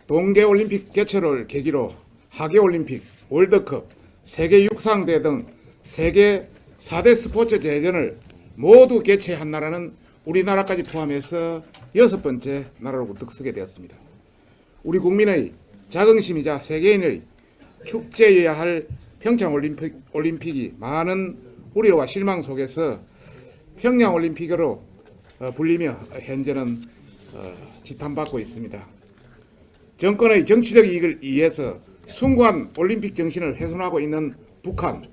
동계올림픽 개최를 계기로 하계올림픽, 월드컵, 세계 육상대 등 세계 4대 스포츠 대전을 모두 개최한 나라는 우리나라까지 포함해서 6번째 나라로 득서게 되었습니다. 우리 국민의 자긍심이자 세계인의 축제여야 할 평창올림픽이 많은 우려와 실망 속에서 평양올림픽으로 불리며 현재는 지탄받고 있습니다. 정권의 정치적 이익을 위해서 숭고한 올림픽 정신을 훼손하고 있는 북한,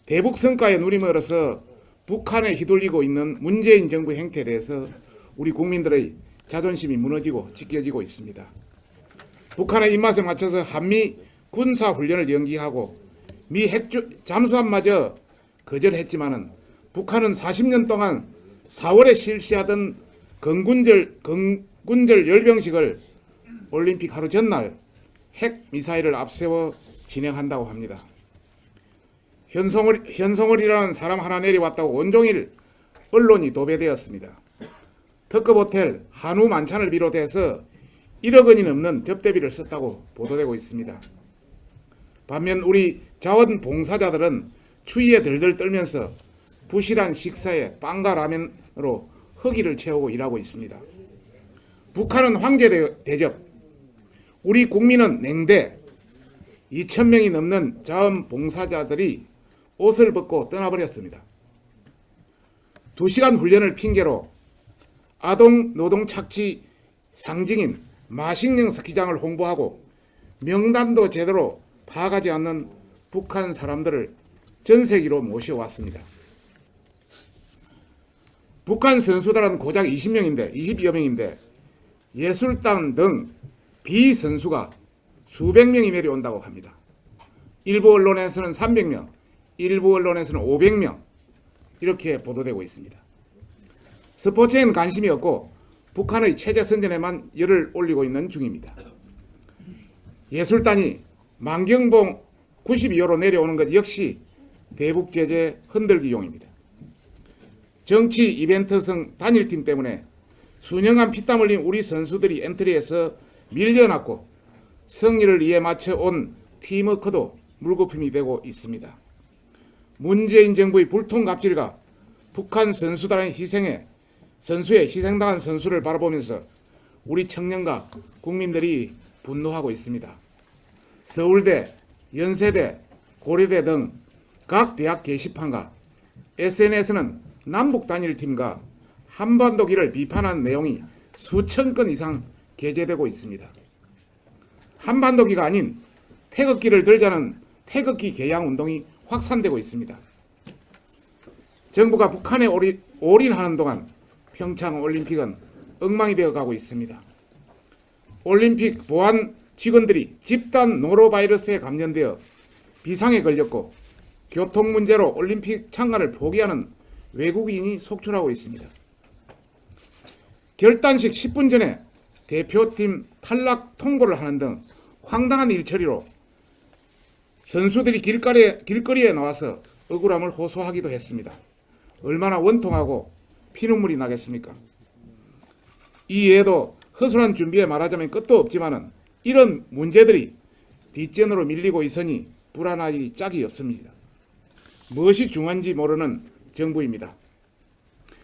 대북 성과에 누림으로써 북한에 휘둘리고 있는 문재인 정부 행태에 대해서 우리 국민들의 자존심이 무너지고 찢겨지고 있습니다. 북한의 입맛에 맞춰서 한미 군사훈련을 연기하고 미 잠수함마저 거절했지만은 북한은 40년 동안 4월에 실시하던 건군절 열병식을 올림픽 하루 전날 핵 미사일을 앞세워 진행한다고 합니다. 현송월이라는 사람 하나 내려왔다고 온종일 언론이 도배되었습니다. 특급 호텔 한우 만찬을 비롯해서 1억 원이 넘는 접대비를 썼다고 보도되고 있습니다. 반면 우리 자원봉사자들은 추위에 덜덜 떨면서 부실한 식사에 빵과 라면으로 허기를 채우고 일하고 있습니다. 북한은 황제 대접, 우리 국민은 냉대, 2,000명이 넘는 자원봉사자들이 옷을 벗고 떠나버렸습니다. 2시간 훈련을 핑계로 아동 노동 착취 상징인 마식령 스키장을 홍보하고 명단도 제대로 파악하지 않는 북한 사람들을 전세기로 모셔왔습니다. 북한 선수들은 고작 20여 명인데 예술단 등 비선수가 수백 명이 내려온다고 합니다. 일부 언론에서는 300명, 일부 언론에서는 500명 이렇게 보도되고 있습니다. 스포츠에는 관심이 없고 북한의 체제 선전에만 열을 올리고 있는 중입니다. 예술단이 만경봉 92호로 내려오는 것 역시 대북 제재 흔들기용입니다. 정치 이벤트성 단일팀 때문에 수년간 피땀 흘린 우리 선수들이 엔트리에서 밀려났고 승리를 위해 맞춰온 팀워크도 물거품이 되고 있습니다. 문재인 정부의 불통갑질과 북한 선수의 희생당한 선수를 바라보면서 우리 청년과 국민들이 분노하고 있습니다. 서울대, 연세대, 고려대 등 각 대학 게시판과 SNS는 남북 단일팀과 한반도기를 비판한 내용이 수천 건 이상 게재되고 있습니다. 한반도기가 아닌 태극기를 들자는 태극기 개양 운동이 확산되고 있습니다. 정부가 북한에 올인하는 동안 평창올림픽은 엉망이 되어가고 있습니다. 올림픽 보안 직원들이 집단 노로바이러스에 감염되어 비상에 걸렸고 교통 문제로 올림픽 참가를 포기하는 외국인이 속출하고 있습니다. 결단식 10분 전에 대표팀 탈락 통보를 하는 등 황당한 일처리로 선수들이 길거리에 나와서 억울함을 호소하기도 했습니다. 얼마나 원통하고 피눈물이 나겠습니까? 이외에도 허술한 준비에 말하자면 끝도 없지만은 이런 문제들이 뒷전으로 밀리고 있으니 불안하기 짝이 없습니다. 무엇이 중요한지 모르는 정부입니다.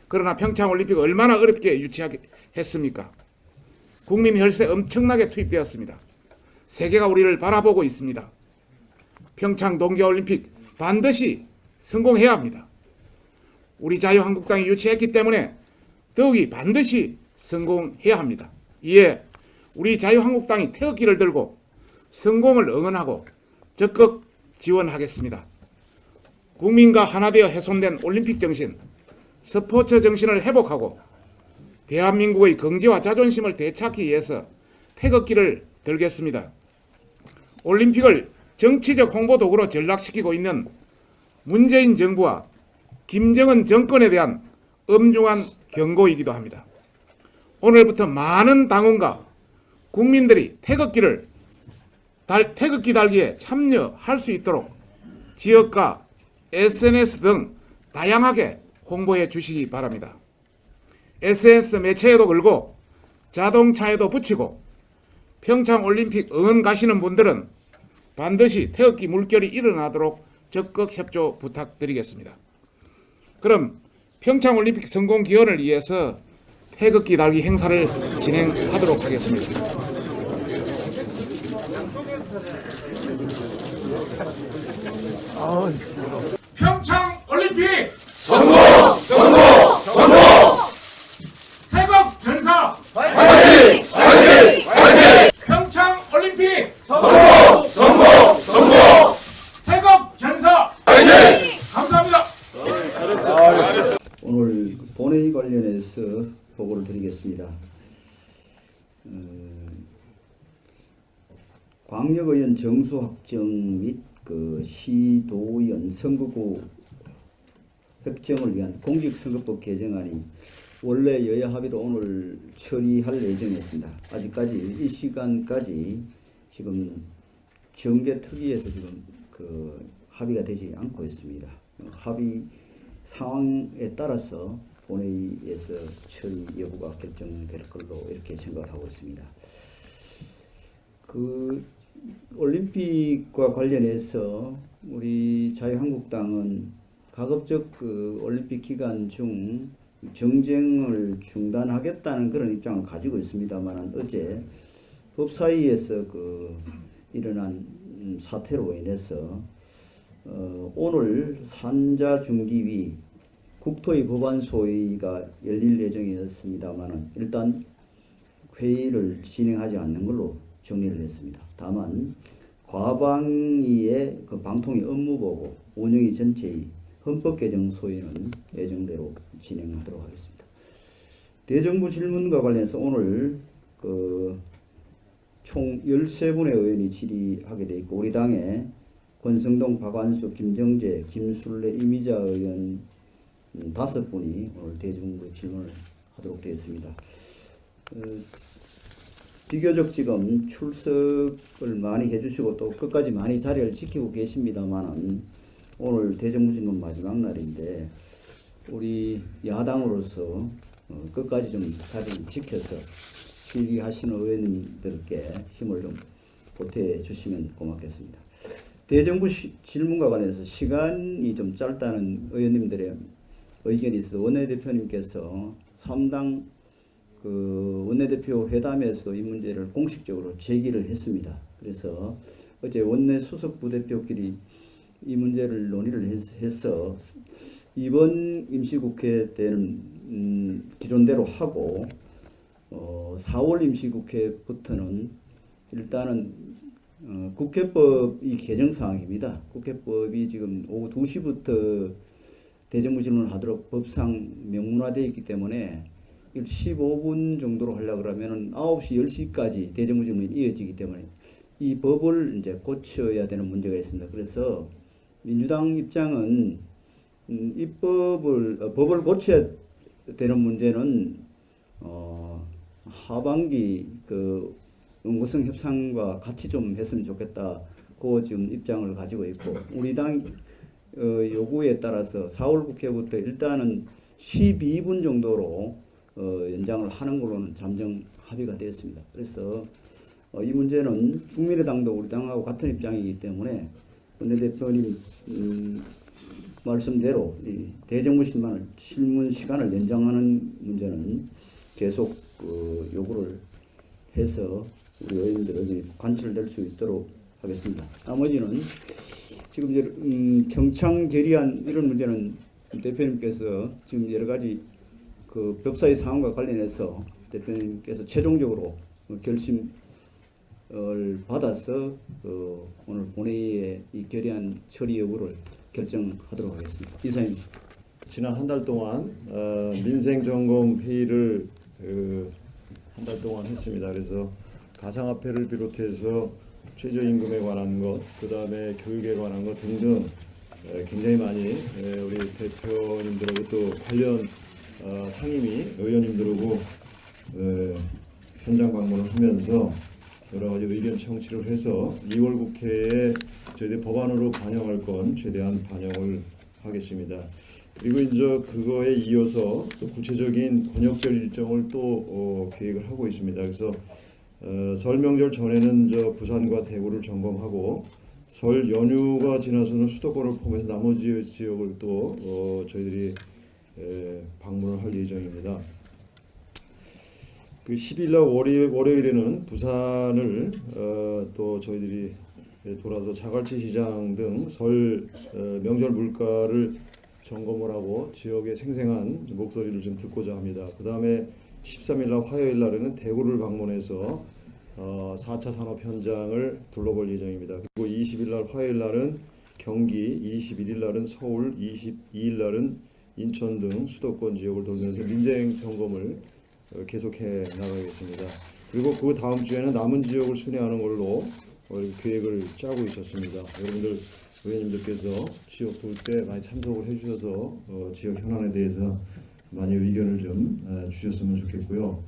그러나 평창올림픽 얼마나 어렵게 유치했습니까? 국민 혈세 엄청나게 투입되었습니다. 세계가 우리를 바라보고 있습니다. 평창 동계올림픽 반드시 성공해야 합니다. 우리 자유한국당이 유치했기 때문에 더욱이 반드시 성공해야 합니다. 이에 우리 자유한국당이 태극기를 들고 성공을 응원하고 적극 지원하겠습니다. 국민과 하나 되어 훼손된 올림픽 정신, 스포츠 정신을 회복하고 대한민국의 경제와 자존심을 되찾기 위해서 태극기를 들겠습니다. 올림픽을 정치적 홍보 도구로 전락시키고 있는 문재인 정부와 김정은 정권에 대한 엄중한 경고이기도 합니다. 오늘부터 많은 당원과 국민들이 태극기 달기에 참여할 수 있도록 지역과 SNS 등 다양하게 홍보해 주시기 바랍니다. SNS 매체에도 걸고 자동차에도 붙이고 평창 올림픽 응원 가시는 분들은 반드시 태극기 물결이 일어나도록 적극 협조 부탁드리겠습니다. 그럼 평창 올림픽 성공 기원을 위해서 태극기 달기 행사를 진행하도록 하겠습니다. 평창 올림픽 성공! 성공! 성공! 태극 전사 화이팅! 화이팅! 화이팅! 평창 올림픽 성공! 성공! 성공! 태극 전사 화이팅! 감사합니다. 오늘 본회의 관련해서 보고를 드리겠습니다. 광역의원 정수 확정 및 시도의원 선거구 획정을 위한 공직선거법 개정안이 원래 여야 합의로 오늘 처리할 예정이었습니다. 아직까지 이 시간까지 지금 정개특위에서 지금 합의가 되지 않고 있습니다. 합의 상황에 따라서 본회의에서 처리 여부가 결정될 걸로 이렇게 생각하고 있습니다. 올림픽과 관련해서 우리 자유한국당은 가급적 올림픽 기간 중 정쟁을 중단하겠다는 그런 입장을 가지고 있습니다만 어제 법사위에서 일어난 사태로 인해서 오늘 산자중기위 국토위 법안소위가 열릴 예정이었습니다만 일단 회의를 진행하지 않는 걸로 정리를 했습니다. 다만 과방위의 방통위 업무보고 운영위 전체의 헌법개정 소위는 예정대로 진행하도록 하겠습니다. 대정부 질문과 관련해서 오늘 총 13분의 의원이 질의하게 되어 있고 우리 당의 권성동, 박완수, 김정재, 김술래, 이미자 의원 5분이 오늘 대정부 질문을 하도록 되어 있습니다. 비교적 지금 출석을 많이 해주시고 또 끝까지 많이 자리를 지키고 계십니다만 오늘 대정부 질문 마지막 날인데 우리 야당으로서 끝까지 좀 자리를 지켜서 질의하시는 의원님들께 힘을 좀 보태 주시면 고맙겠습니다. 대정부 질문과 관련해서 시간이 좀 짧다는 의원님들의 의견이 있어 원내대표님께서 3당 원내대표 회담에서 이 문제를 공식적으로 제기를 했습니다. 그래서 어제 원내 수석 부대표끼리 이 문제를 논의를 해서 이번 임시국회 때는 기존대로 하고 4월 임시국회부터는 일단은 국회법이 개정사항입니다. 국회법이 지금 오후 2시부터 대정부 질문을 하도록 법상 명문화되어 있기 때문에 15분 정도로 하려고 그러면은 9시 10시까지 대정부 질문이 이어지기 때문에 이 법을 이제 고쳐야 되는 문제가 있습니다. 그래서 민주당 입장은 법을 고쳐야 되는 문제는 하반기 연구성 협상과 같이 좀 했으면 좋겠다. 그 지금 입장을 가지고 있고 우리 당 요구에 따라서 4월 국회부터 일단은 12분 정도로 연장을 하는 걸로는 잠정 합의가 되었습니다. 그래서 이 문제는 국민의당도 우리 당하고 같은 입장이기 때문에 원내대표님 말씀대로 이 대정부 질문 시간을 연장하는 문제는 계속 요구를 해서 우리 의원들 의견이 관철될 수 있도록 하겠습니다. 나머지는 지금 이제 경창 결의안 이런 문제는 대표님께서 지금 여러 가지 법사위 상황과 관련해서 대표님께서 최종적으로 결심을 받아서 오늘 본회의에 이 결의안 처리 여부를 결정하도록 하겠습니다. 이사입니다. 지난 한 달 동안 민생점검 회의를 한 달 동안 했습니다. 그래서 가상화폐를 비롯해서 최저임금에 관한 것, 그 다음에 교육에 관한 것 등등 굉장히 많이 우리 대표님들하고 또 관련 상임위 의원님들하고 현장 방문을 하면서 여러 가지 의견 청취를 해서 2월 국회에 저희들 법안으로 반영할 건 최대한 반영을 하겠습니다. 그리고 이제 그거에 이어서 또 구체적인 권역별 일정을 또 계획을 하고 있습니다. 그래서 설 명절 전에는 부산과 대구를 점검하고 설 연휴가 지나서는 수도권을 포함해서 나머지 지역을 또 저희들이 방문을 할 예정입니다. 그 10일 날 월요일에는 부산을 또 저희들이 돌아서 자갈치 시장 등 설 명절 물가를 점검을 하고 지역의 생생한 목소리를 좀 듣고자 합니다. 그 다음에 13일 날 화요일 날에는 대구를 방문해서 4차 산업 현장을 둘러볼 예정입니다. 그리고 20일 날 화요일 날은 경기, 21일 날은 서울, 22일 날은 인천 등 수도권 지역을 돌면서 민생 점검을 계속해 나가겠습니다. 그리고 그 다음 주에는 남은 지역을 순회하는 걸로 계획을 짜고 있었습니다. 여러분들 의원님들께서 지역 돌 때 많이 참석을 해주셔서 지역 현안에 대해서 많이 의견을 좀 주셨으면 좋겠고요.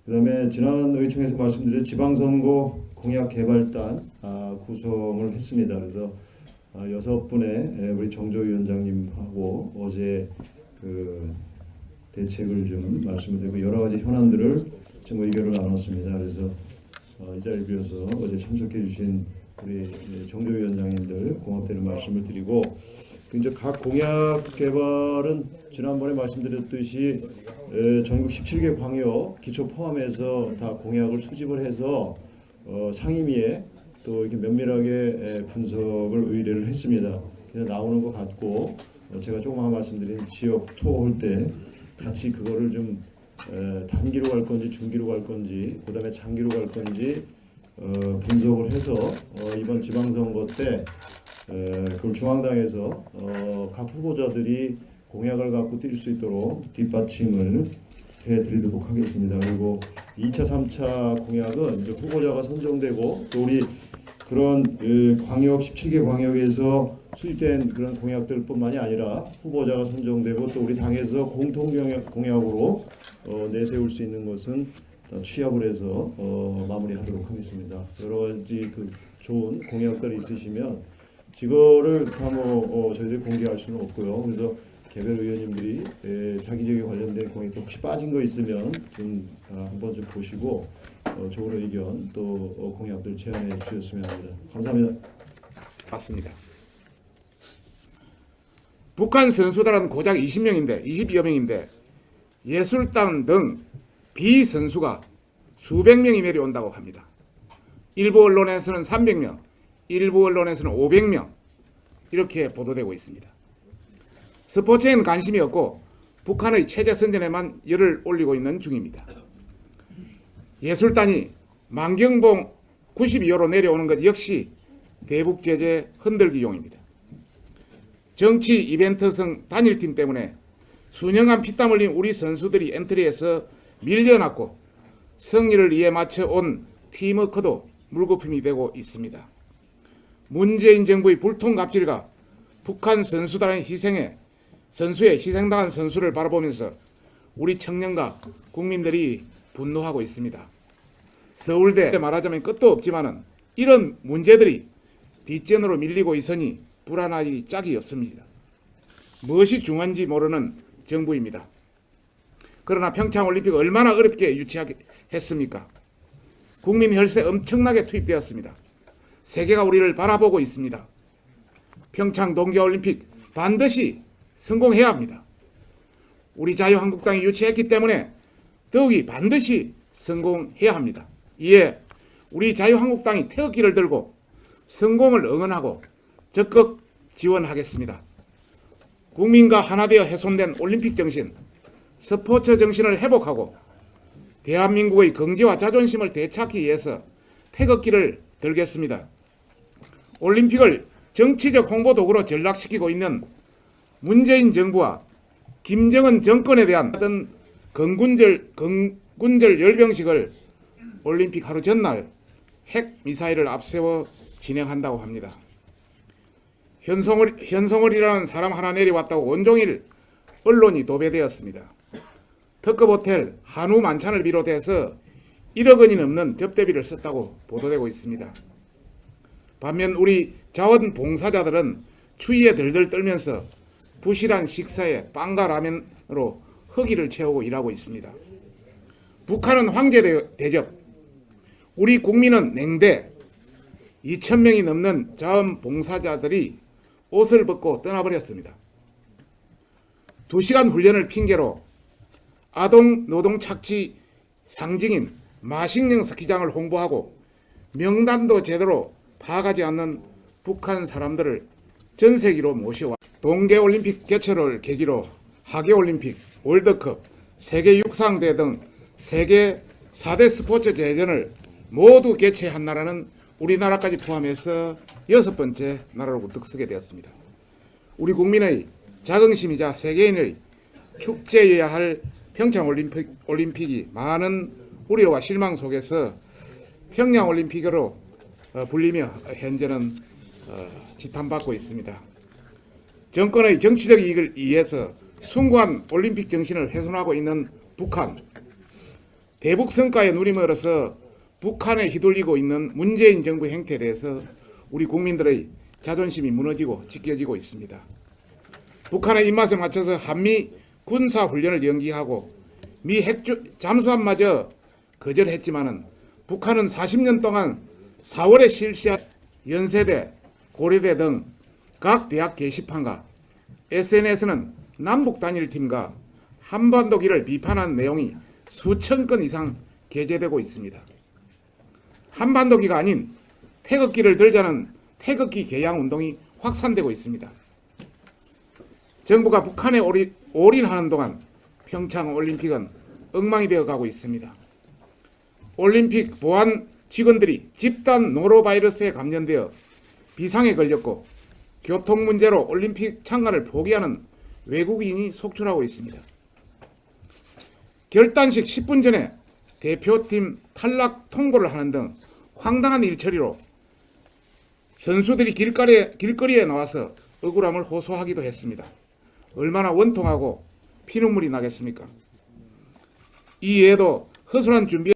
그다음에 지난 의총에서 말씀드린 지방선거 공약 개발단 구성을 했습니다. 그래서 6분의 우리 정조위원장님하고 어제 그 대책을 좀 말씀을 드리고 여러 가지 현안들을 좀 의견을 나눴습니다. 그래서 이 자리를 빌어서 어제 참석해 주신 우리 정조위원장님들 고맙다는 말씀을 드리고 이제 각 공약 개발은 지난번에 말씀드렸듯이 전국 17개 광역 기초 포함해서 다 공약을 수집을 해서 상임위에 또 이렇게 면밀하게 분석을 의뢰를 했습니다. 그냥 나오는 것 같고 제가 조금 말씀드린 지역 투어 할 때 같이 그거를 좀 단기로 갈 건지 중기로 갈 건지 그다음에 장기로 갈 건지 분석을 해서 이번 지방선거 때 그걸 중앙당에서 각 후보자들이 공약을 갖고 뛸 수 있도록 뒷받침을 해드리도록 하겠습니다. 그리고 2차, 3차 공약은 이제 후보자가 선정되고 또 우리 그런 광역 17개 광역에서 수립된 그런 공약들뿐만이 아니라 후보자가 선정되고 또 우리 당에서 공통 공약으로 내세울 수 있는 것은 취합을 해서 마무리하도록 하겠습니다. 여러 가지 그 좋은 공약들이 있으시면 이거를 다 저희들이 공개할 수는 없고요. 그래서 개별 의원님들이 자기 지역에 관련된 공약도 혹시 빠진 거 있으면 좀 한번 좀 보시고 좋은 의견 또 공약들 제안해 주셨으면 합니다. 감사합니다. 맞습니다. 북한 선수단은 고작 20명인데 20여 명인데 예술단 등 비선수가 수백 명이 내려온다고 합니다. 일부 언론에서는 300명, 일부 언론에서는 500명 이렇게 보도되고 있습니다. 스포츠에는 관심이 없고 북한의 체제 선전에만 열을 올리고 있는 중입니다. 예술단이 만경봉 92호로 내려오는 것 역시 대북 제재 흔들기용입니다. 정치 이벤트성 단일팀 때문에 수년간 피땀 흘린 우리 선수들이 엔트리에서 밀려났고 승리를 위해 맞춰온 팀워크도 물거품이 되고 있습니다. 문재인 정부의 불통갑질과 북한 선수단의 희생에 선수의 희생당한 선수를 바라보면서 우리 청년과 국민들이 분노하고 있습니다. 서울대 말하자면 끝도 없지만은 이런 문제들이 뒷전으로 밀리고 있으니 불안하기 짝이 없습니다. 무엇이 중요한지 모르는 정부입니다. 그러나 평창올림픽 얼마나 어렵게 유치했습니까? 국민 혈세 엄청나게 투입되었습니다. 세계가 우리를 바라보고 있습니다. 평창 동계올림픽 반드시 성공해야 합니다. 우리 자유한국당이 유치했기 때문에 더욱이 반드시 성공해야 합니다. 이에 우리 자유한국당이 태극기를 들고 성공을 응원하고 적극 지원하겠습니다. 국민과 하나 되어 훼손된 올림픽 정신, 스포츠 정신을 회복하고 대한민국의 긍지와 자존심을 되찾기 위해서 태극기를 들겠습니다. 올림픽을 정치적 홍보 도구로 전락시키고 있는 문재인 정부와 김정은 정권에 대한 건군절 열병식을 올림픽 하루 전날 핵 미사일을 앞세워 진행한다고 합니다. 현송월이라는 사람 하나 내려왔다고 온종일 언론이 도배되었습니다. 특급 호텔 한우 만찬을 비롯해서 1억 원이 넘는 접대비를 썼다고 보도되고 있습니다. 반면 우리 자원봉사자들은 추위에 덜덜 떨면서 부실한 식사에 빵과 라면으로 허기를 채우고 일하고 있습니다. 북한은 황제 대접, 우리 국민은 냉대 2,000명이 넘는 자원봉사자들이 옷을 벗고 떠나버렸습니다. 2시간 훈련을 핑계로 아동 노동 착취 상징인 마식령 스키장을 홍보하고 명단도 제대로 파악하지 않는 북한 사람들을 전세기로 모셔와 동계올림픽 개최를 계기로 하계올림픽, 월드컵, 세계 육상대 등 세계 4대 스포츠 대전을 모두 개최한 나라는 우리나라까지 포함해서 6번째 나라로 득세게 되었습니다. 우리 국민의 자긍심이자 세계인의 축제여야 할 평창올림픽이 많은 우려와 실망 속에서 평양올림픽으로 불리며 현재는 지탄받고 있습니다. 정권의 정치적 이익을 위해서 숭고한 올림픽 정신을 훼손하고 있는 북한, 대북 성과에 누림으로써 북한에 휘둘리고 있는 문재인 정부 행태에 대해서 우리 국민들의 자존심이 무너지고 찢겨지고 있습니다. 북한의 입맛에 맞춰서 한미 군사훈련을 연기하고 미 잠수함마저 거절했지만은 북한은 40년 동안 4월에 실시한 연세대, 고려대 등 각 대학 게시판과 SNS는 남북 단일팀과 한반도기를 비판한 내용이 수천 건 이상 게재되고 있습니다. 한반도기가 아닌 태극기를 들자는 태극기 개양 운동이 확산되고 있습니다. 정부가 북한에 올인하는 동안 평창올림픽은 엉망이 되어가고 있습니다. 올림픽 보안 직원들이 집단 노로바이러스에 감염되어 비상에 걸렸고 교통 문제로 올림픽 참가를 포기하는 외국인이 속출하고 있습니다. 결단식 10분 전에 대표팀 탈락 통보를 하는 등 황당한 일처리로 선수들이 길거리에 나와서 억울함을 호소하기도 했습니다. 얼마나 원통하고 피눈물이 나겠습니까? 이외에도 허술한 준비